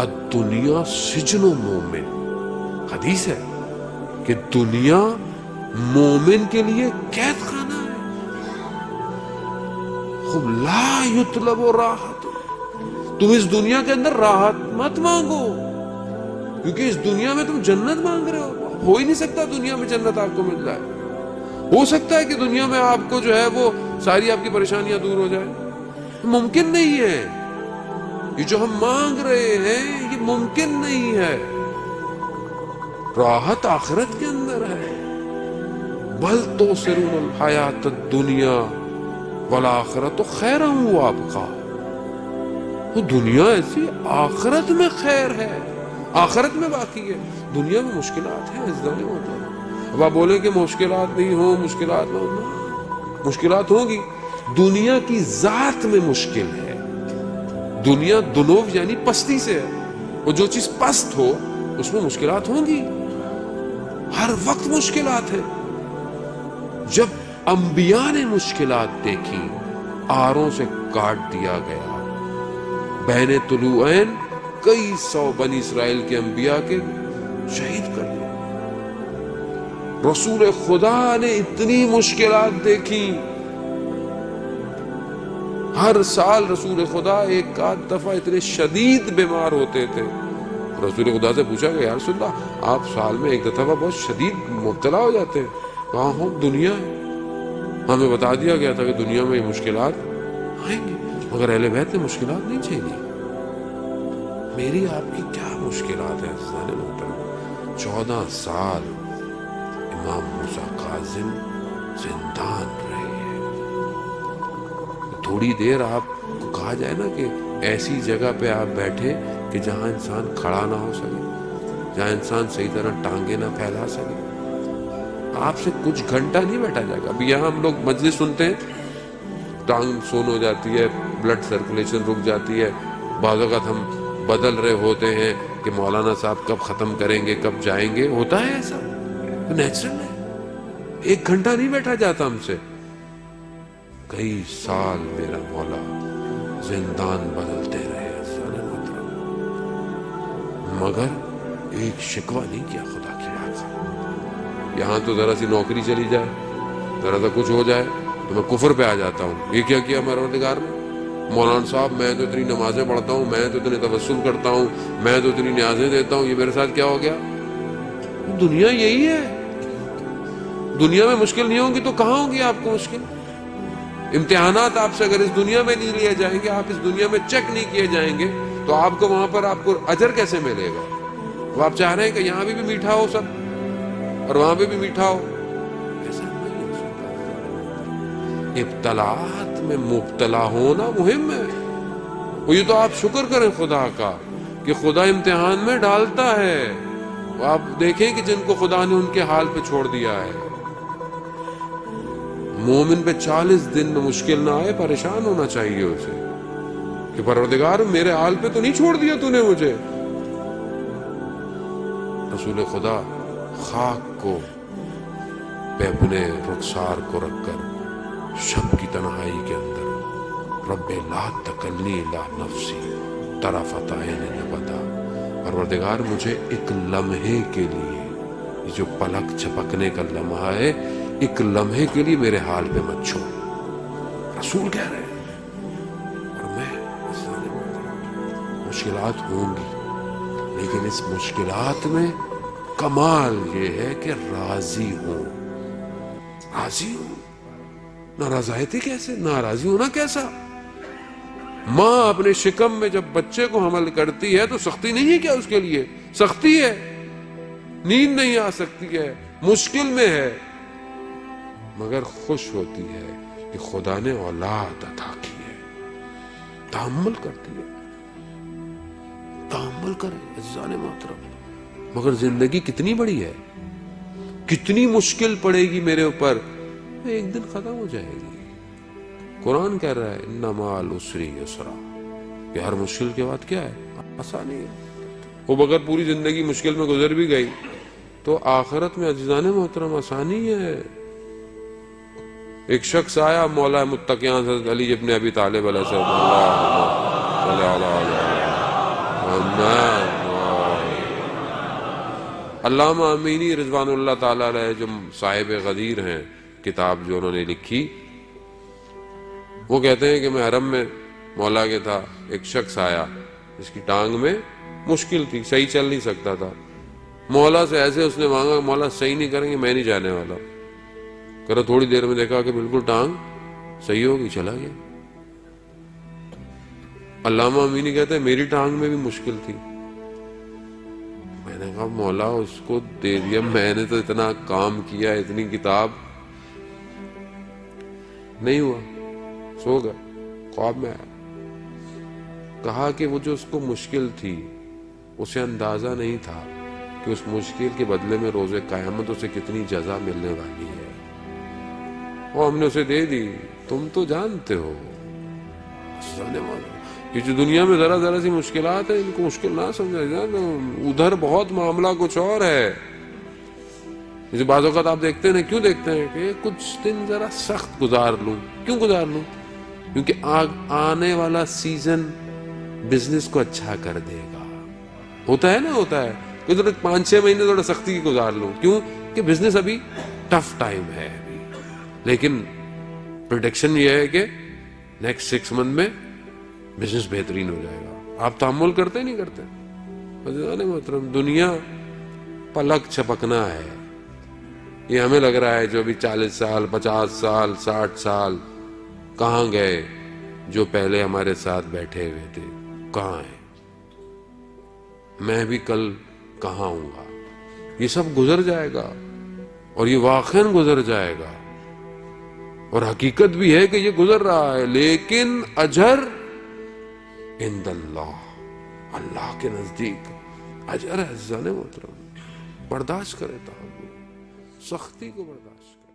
الدنیا سجن مومن، حدیث ہے کہ دنیا مومن کے لیے قید خانہ ہے. خب لا یطلب راحت، تم اس دنیا کے اندر راحت مت مانگو، کیونکہ اس دنیا میں تم جنت مانگ رہے ہو ہی نہیں سکتا دنیا میں جنت آپ کو مل جائے. ہو سکتا ہے کہ دنیا میں آپ کو جو ہے وہ ساری آپ کی پریشانیاں دور ہو جائیں، ممکن نہیں ہے. یہ جو ہم مانگ رہے ہیں یہ ممکن نہیں ہے. راحت آخرت کے اندر ہے. بل تؤثرون الحیات الدنیا والآخرۃ خیر وابقیٰ. وہ دنیا ایسی، آخرت میں خیر ہے، آخرت میں باقی ہے. دنیا میں مشکلات ہیں عزیزان محترم. اب آپ بولیں کہ مشکلات نہیں ہوں، مشکلات نہ ہوں، مشکلات ہوں گی. دنیا کی ذات میں مشکل ہے. دنیا دنو یعنی پستی سے ہے، اور جو چیز پست ہو اس میں مشکلات ہوں گی، ہر وقت مشکلات ہیں. جب انبیاء نے مشکلات دیکھی، آروں سے کاٹ دیا گیا، بین طلوعین کئی سو بنی اسرائیل کے انبیاء کے شہید کر دیا. رسول خدا نے اتنی مشکلات دیکھی. ہر سال رسول خدا ایک آدھ دفعہ اتنے شدید بیمار ہوتے تھے. رسول خدا سے پوچھا کہ یا رسول اللہ، آپ سال میں ایک دفعہ بہت شدید مبتلا ہو جاتے ہیں. کہاں ہو، دنیا ہے. ہمیں بتا دیا گیا تھا کہ دنیا میں یہ مشکلات آئیں گی، مگر اہل بیت نے مشکلات نہیں جھیلی. میری آپ کی کیا مشکلات ہیں عزیزان محترم؟ 14 سال امام موسیٰ کاظم زندان رہے ہیں. تھوڑی دیر آپ کو کہا جائے نا کہ ایسی جگہ پہ آپ بیٹھے کہ جہاں انسان کھڑا نہ ہو سکے، جہاں انسان صحیح طرح ٹانگیں نہ پھیلا سکے، آپ سے کچھ گھنٹہ نہیں بیٹھا جائے گا. ابھی یہاں ہم لوگ مجلس سنتے ہیں، ٹانگ سون ہو جاتی ہے، بلڈ سرکولیشن رک جاتی ہے. بعض اوقات ہم بدل رہے ہوتے ہیں کہ مولانا صاحب کب ختم کریں گے، کب جائیں گے. ہوتا ہے ایسا، نیچرل ہے. ایک گھنٹہ نہیں بیٹھا جاتا ہم سے. کئی سال میرا مولا زندان بدلتے رہے مگر ایک شکوہ نہیں کیا خدا کی بات سے. یہاں تو ذرا سی نوکری چلی جائے، ذرا سا کچھ ہو جائے تو میں کفر پہ آ جاتا ہوں. یہ کیا کیا پروردگار نے؟ مولانا صاحب میں تو اتنی نمازیں پڑھتا ہوں، میں تو اتنے توسل کرتا ہوں، میں تو اتنی نیازیں دیتا ہوں، یہ میرے ساتھ کیا ہو گیا؟ دنیا یہی ہے. دنیا میں مشکل نہیں ہوگی تو کہاں ہوگی آپ کو مشکل؟ امتحانات آپ سے اگر اس دنیا میں نہیں لیے جائیں گے، آپ اس دنیا میں چیک نہیں کیے جائیں گے، تو آپ کو وہاں پر آپ کو اجر کیسے ملے گا؟ وہ آپ چاہ رہے ہیں کہ یہاں بھی میٹھا ہو سب اور وہاں بھی میٹھا ہو، ایسا نہیں ہو سکتا. ابتلاات میں مبتلا ہونا مہم ہے. وہ یہ تو آپ شکر کریں خدا کا کہ خدا امتحان میں ڈالتا ہے. آپ دیکھیں کہ جن کو خدا نے ان کے حال پہ چھوڑ دیا ہے. مومن پہ 40 دن میں مشکل نہ آئے پریشان ہونا چاہیے اسے کہ پروردگار میرے حال پہ تو نہیں چھوڑ دیا تو نے مجھے. رسول خدا خاک کو پہ اپنے رخسار کو رکھ کر شب کی تنہائی کے اندر رب لا تکلنی الا نفسی طرفۃ عین ابدا، پروردگار مجھے ایک لمحے کے لیے، یہ جو پلک جھپکنے کا لمحہ ہے، ایک لمحے کے لیے میرے حال پہ مت چھوڑ. رسول کہہ رہے ہیں. اور میں مشکلات ہوں گی، لیکن اس مشکلات میں کمال یہ ہے کہ راضی ہوں. راضی ہوں. ناراضی کیسے؟ ناراضی ہونا کیسا؟ ماں اپنے شکم میں جب بچے کو حمل کرتی ہے تو سختی نہیں ہے کیا؟ اس کے لیے سختی ہے، نیند نہیں آ سکتی ہے، مشکل میں ہے، مگر خوش ہوتی ہے کہ خدا نے اولاد عطا کی ہے. تحمل کرتی ہے. تحمل کرے عزیزان محترم. مگر زندگی کتنی بڑی ہے، کتنی مشکل پڑے گی میرے اوپر، ایک دن ختم ہو جائے گی. قرآن کہہ رہا ہے ان مع العسر یسرا، کہ ہر مشکل کے بعد کیا ہے؟ آسانی ہے. وہ اگر پوری زندگی مشکل میں گزر بھی گئی تو آخرت میں عزیزان محترم آسانی ہے. ایک شخص آیا مولا متقیان حضرت علی ابن ابی طالب علیہ السلام صلی اللہ علیہ محمد۔ علامہ امینی رضوان اللہ تعالیٰ علیہ جو صاحب غدیر ہیں، کتاب جو انہوں نے لکھی، وہ کہتے ہیں کہ میں حرم میں مولا کے تھا، ایک شخص آیا جس کی ٹانگ میں مشکل تھی، صحیح چل نہیں سکتا تھا۔ مولا سے ایسے اس نے مانگا کہ مولا صحیح نہیں کریں گے میں نہیں جانے والا۔ کرا تھوڑی دیر میں دیکھا کہ بالکل ٹانگ صحیح ہوگی، چلا گیا۔ علامہ امینی کہتے ہیں میری ٹانگ میں بھی مشکل تھی، میں نے کہا مولا اس کو دے دیا، میں نے تو اتنا کام کیا، اتنی کتاب، نہیں ہوا، سو گیا، خواب میں آیا۔ کہا کہ وہ جو اس کو مشکل تھی اسے اندازہ نہیں تھا کہ اس مشکل کے بدلے میں روز قیامت اسے کتنی جزا ملنے والی ہے، وہ ہم نے اسے دے دی، تم تو جانتے ہو۔ یہ جو دنیا میں ذرا ذرا سی مشکلات ہیں ان کو مشکل نہ سمجھا جائے، ادھر بہت معاملہ کچھ اور ہے۔ جیسے بعض اوقات آپ دیکھتے ہیں، کیوں دیکھتے ہیں کہ کچھ دن ذرا سخت گزار لوں، کیوں گزار لوں؟ کیونکہ آنے والا سیزن بزنس کو اچھا کر دے گا۔ ہوتا ہے نا، ہوتا ہے کہ 5-6 مہینے تھوڑا سختی کی گزار لوں، کیوں کہ بزنس ابھی ٹف ٹائم ہے ابھی، لیکن پریڈکشن یہ ہے کہ نیکسٹ 6 منتھ میں بزنس بہترین ہو جائے گا۔ آپ تحمل کرتے نہیں کرتے؟ عزیزان محترم، دنیا پلک چھپکنا ہے۔ یہ ہمیں لگ رہا ہے جو ابھی 40 سال 50 سال 60 سال کہاں گئے، جو پہلے ہمارے ساتھ بیٹھے ہوئے تھے کہاں ہیں، میں بھی کل کہاں ہوں گا؟ یہ سب گزر جائے گا، اور یہ واقعاً گزر جائے گا، اور حقیقت بھی ہے کہ یہ گزر رہا ہے، لیکن اجر عند اللہ، اللہ کے نزدیک اجر ہے۔ عزیزان محترم، برداشت کرے، تحمل، سختی کو برداشت کرے۔